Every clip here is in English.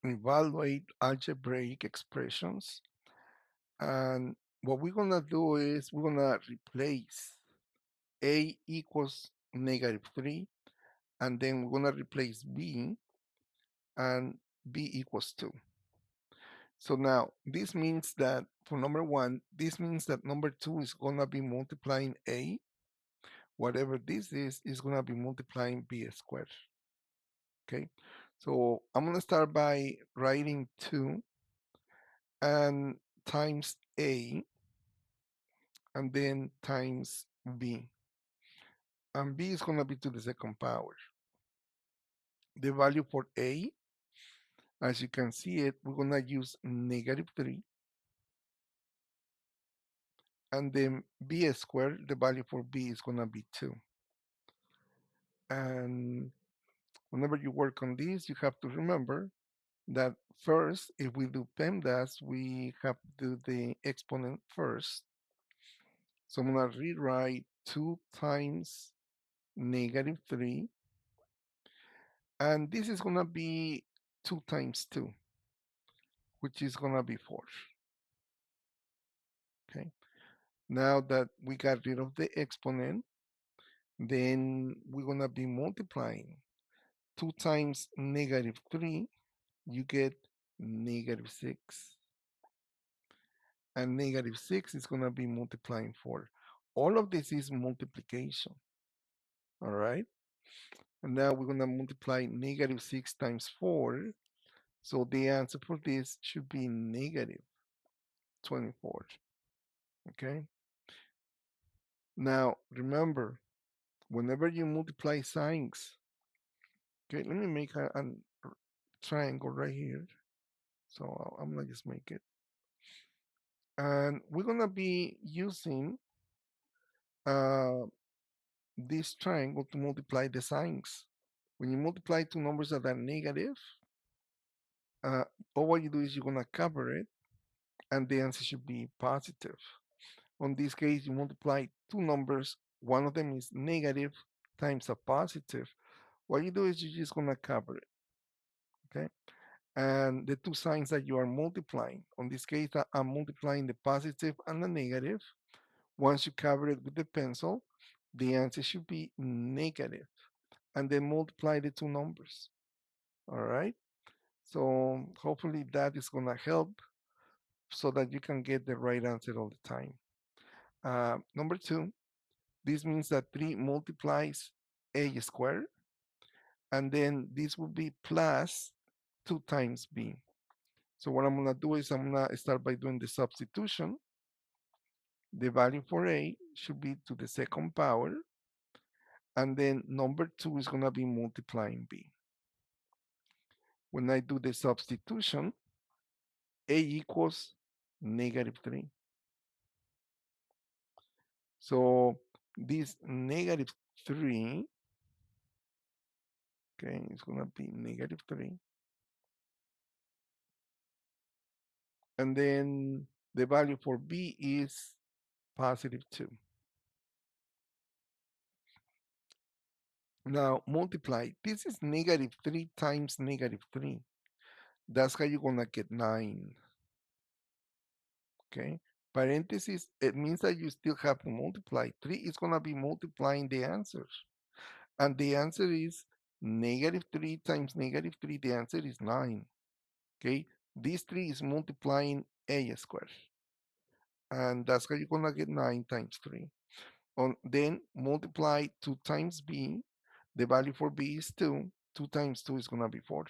evaluate algebraic expressions. And what we're going to do is we're going to replace a equals -3, and then we're going to replace b, and b equals 2. So now this means that for number 1, this means that number 2 is going to be multiplying a. Whatever this is going to be multiplying b squared. Okay, so I'm going to start by writing 2 and times a, and then times b. And b is going to be to the second power. The value for a, as you can see it, we're going to use -3. And then b squared, the value for b is going to be 2. And whenever you work on this, you have to remember that first, if we do PEMDAS, we have to do the exponent first. So I'm going to rewrite 2 times -3. And this is going to be 2 times 2, which is going to be 4. Okay. Now that we got rid of the exponent, then we're going to be multiplying 2 times -3, you get -6. And -6 is going to be multiplying 4. All of this is multiplication. All right. And now we're going to multiply -6 times 4. So the answer for this should be -24. Okay. Now remember, whenever you multiply signs, okay, let me make a triangle right here. So I'm going to just make it. And we're going to be using this triangle to multiply the signs. When you multiply two numbers that are negative, all what you do is you're going to cover it, and the answer should be positive. On this case, you multiply two numbers, one of them is negative times a positive. What you do is you're just going to cover it, okay? And the two signs that you are multiplying, on this case, I'm multiplying the positive and the negative. Once you cover it with the pencil, the answer should be negative. And then multiply the two numbers. All right. So hopefully that is going to help so that you can get the right answer all the time. Number 2, this means that 3 multiplies a squared, and then this will be plus 2 times b. So what I'm going to do is I'm going to start by doing the substitution. The value for a should be to the second power, and then number 2 is going to be multiplying b. When I do the substitution, a equals -3. So this -3, okay, it's going to be -3. And then the value for b is +2. Now multiply. This is -3 times -3. That's how you're going to get 9. Okay. Parentheses, it means that you still have to multiply. 3 is going to be multiplying the answers. And the answer is -3 times -3. The answer is 9. Okay. This 3 is multiplying a squared. And that's how you're going to get 9 times 3. Then multiply 2 times b. The value for b is 2. 2 times 2 is going to be 4.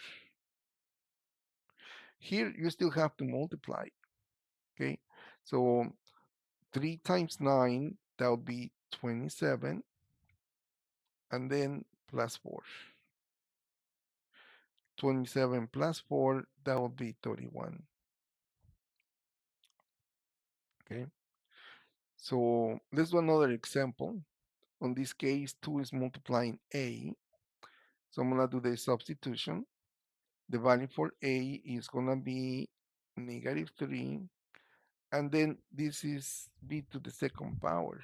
Here you still have to multiply. Okay. So 3 times 9, that would be 27. And then plus 4. 27 plus 4, that would be 31. Okay. So let's do another example. On this case, 2 is multiplying a. So I'm going to do the substitution. The value for a is going to be -3. And then this is b to the second power.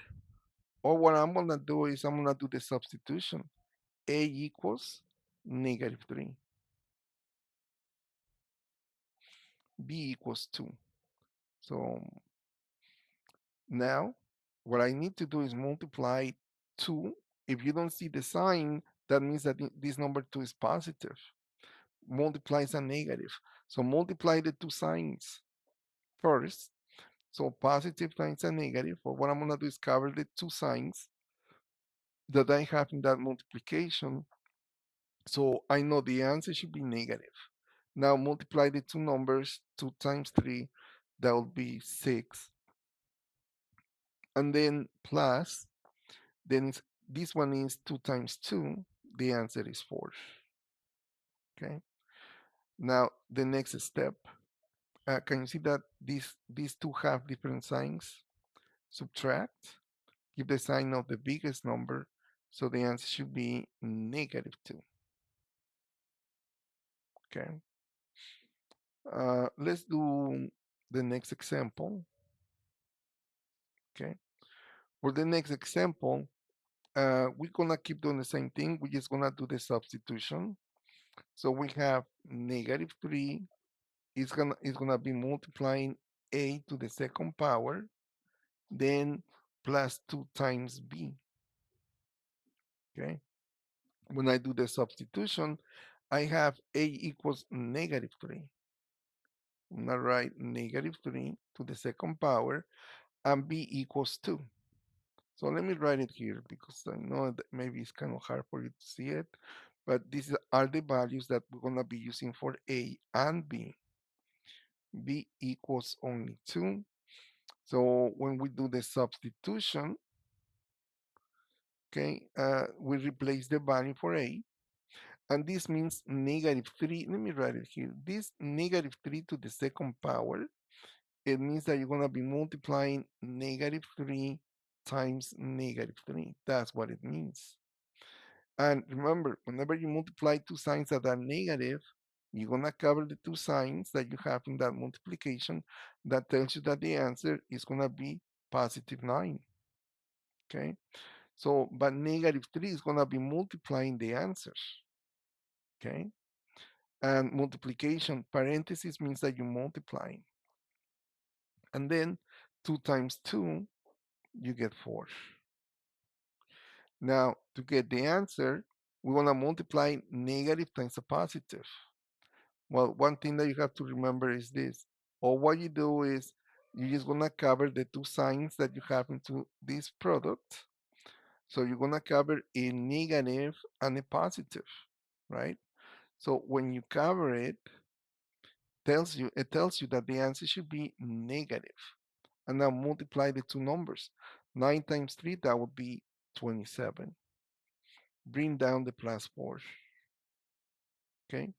Or what I'm going to do is I'm going to do the substitution. A equals -3. b equals 2. So now what I need to do is multiply 2. If you don't see the sign, that means that this number 2 is positive. Multiply is a negative. So multiply the two signs first. So positive times a negative. But what I'm going to do is cover the two signs that I have in that multiplication. So I know the answer should be negative. Now multiply the two numbers, 2 times 3, that will be 6. And then plus, then this one is 2 times 2, the answer is 4. Okay. Now the next step, can you see that these two have different signs? Subtract, give the sign of the biggest number, so the answer should be negative 2. Okay. Let's do the next example. Okay. For the next example, we're gonna keep doing the same thing. We're just gonna do the substitution. So we have negative 3 is gonna be multiplying a to the second power, then plus 2 times b. Okay. When I do the substitution, I have a equals negative 3. I'm gonna write negative 3 to the second power, and b equals 2. So let me write it here because I know that maybe it's kind of hard for you to see it, but these are the values that we're gonna be using for a and b. B equals only 2. So when we do the substitution, okay, we replace the value for a, and this means negative 3. Let me write it here. This negative 3 to the second power, it means that you're going to be multiplying negative 3 times negative 3. That's what it means. And remember, whenever you multiply two signs that are negative, you're going to cover the two signs that you have in that multiplication. That tells you that the answer is going to be positive 9. Okay? So, but negative 3 is going to be multiplying the answers. Okay? And multiplication, parentheses means that you're multiplying. And then 2 times 2, you get 4. Now, to get the answer, we want to multiply negative times a positive. Well, one thing that you have to remember is this. All what you do is you're just going to cover the two signs that you have into this product. So you're going to cover a negative and a positive, right? So when you cover it, it tells you that the answer should be negative. And now multiply the two numbers. 9 times 3, that would be 27. Bring down the plus 4. Okay.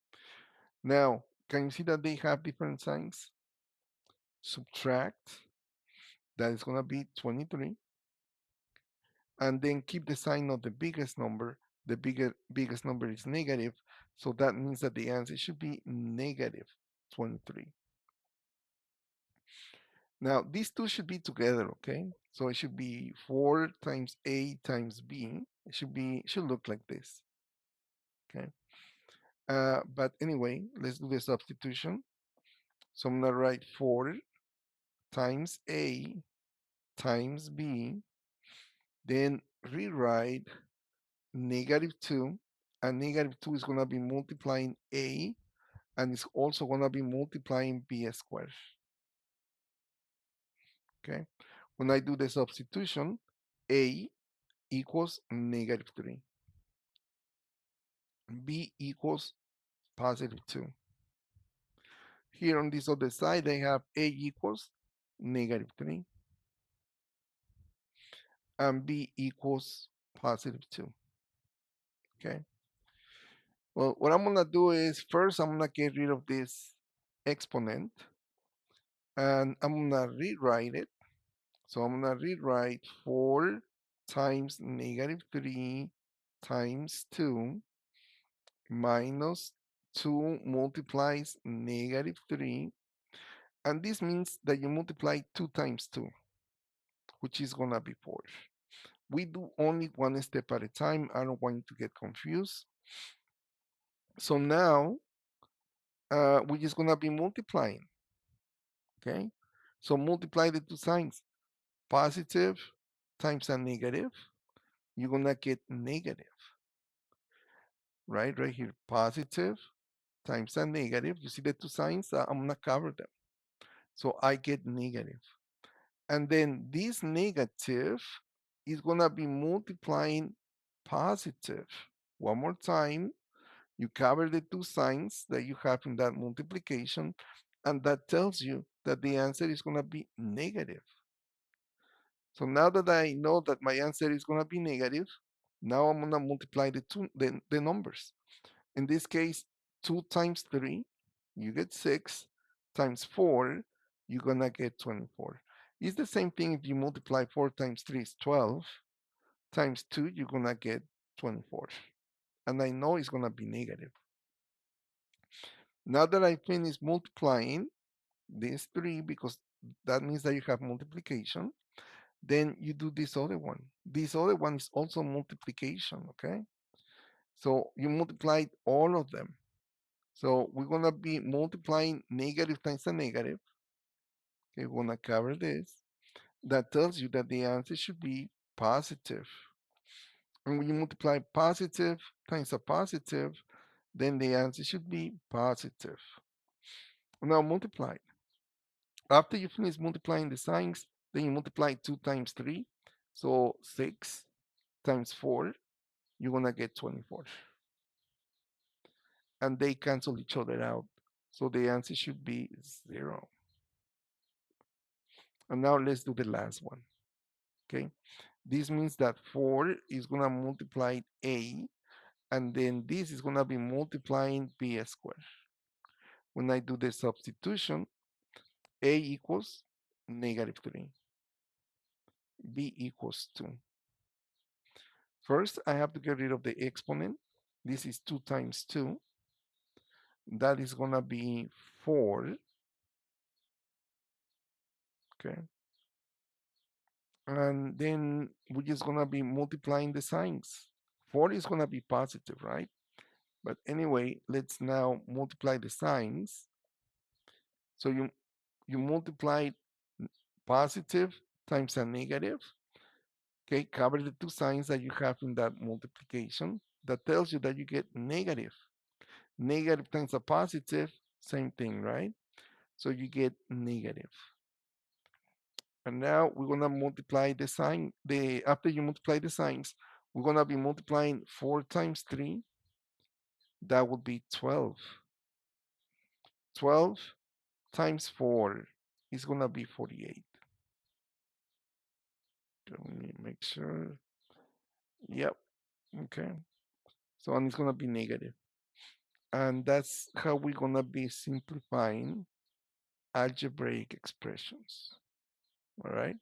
Now, can you see that they have different signs? Subtract, that is going to be 23. And then keep the sign of the biggest number. The biggest number is negative. So that means that the answer should be negative 23. Now, these two should be together, okay? So it should be 4 times a times b. It should look like this, okay? But anyway, let's do the substitution. So I'm gonna write 4 times a times b, then rewrite negative 2, and negative 2 is gonna be multiplying a, and it's also gonna be multiplying b squared, okay? When I do the substitution, a equals negative 3. B equals positive 2. Here on this other side, I have A equals negative 3 and B equals positive 2. Okay. Well, what I'm going to do is first I'm going to get rid of this exponent and I'm going to rewrite it. So I'm going to rewrite 4 times negative 3 times 2 minus 2 multiplies negative 3. And this means that you multiply 2 times 2, which is going to be 4. We do only one step at a time. I don't want you to get confused. So now we're just going to be multiplying. Okay? So multiply the two signs. Positive times a negative, you're gonna get negative, right? Right here, positive times a negative. You see the two signs? I'm gonna cover them. So I get negative. And then this negative is gonna be multiplying positive. One more time, you cover the two signs that you have in that multiplication, and that tells you that the answer is gonna be negative. So now that I know that my answer is gonna be negative, now I'm gonna multiply the numbers. In this case, 2 times 3, you get 6, times 4, you're gonna get 24. It's the same thing if you multiply 4 times 3 is 12, times 2, you're gonna get 24. And I know it's gonna be negative. Now that I finish multiplying this 3, because that means that you have multiplication, then you do this other one. This other one is also multiplication, okay? So you multiplied all of them. So we're gonna be multiplying negative times a negative. Okay, we're gonna cover this. That tells you that the answer should be positive. And when you multiply positive times a positive, then the answer should be positive. Now multiply. After you finish multiplying the signs, then you multiply 2 times 3. So 6 times 4, you're gonna get 24. And they cancel each other out. So the answer should be 0. And now let's do the last one. Okay, this means that 4 is gonna multiply a, and then this is gonna be multiplying b squared. When I do the substitution, a equals -3, b equals 2. First, I have to get rid of the exponent. This is 2 times 2. That is gonna be 4. Okay, and then we're just gonna be multiplying the signs. 4 is gonna be positive, right? But anyway, let's now multiply the signs. So you multiply positive times a negative. Okay, cover the two signs that you have in that multiplication. That tells you that you get negative. Negative times a positive, same thing, right? So you get negative. And now we're gonna multiply the sign. After you multiply the signs, we're gonna be multiplying 4 times 3. That would be 12. 12 times 4 is gonna be 48. Let me make sure. Yep. Okay. So and it's gonna be negative. And that's how we're gonna be simplifying algebraic expressions. All right.